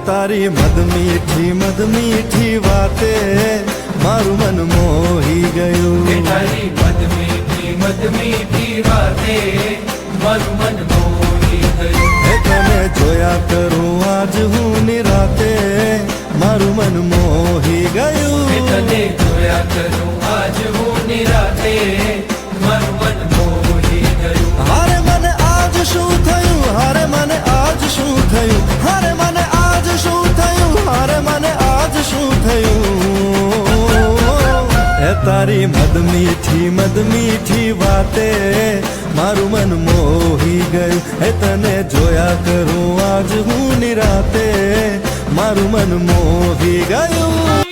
તારી મદ મીઠી વાતે મારું મન મોહી ગયું. તારી મદ મીઠી વાતે મારું મન મોહી ગયું. તને જોયા કરું આજ હું નિરાતે મારું મન મોહી ગયું. તને જોયા કરું આજ હું નિરાતે મારું મન મોહી ગયું. હારે મને આજ શું થયું, હારે મને આજ શું થયું, હારે મને આજ શું થયું, હારે મને આજ શું થયું. એ તારી મદ મીઠી વાતે મારું મન મોહી ગયું. એ તને જોયા કરું આજ હું નિરાતે મારું મન મોહી ગયું.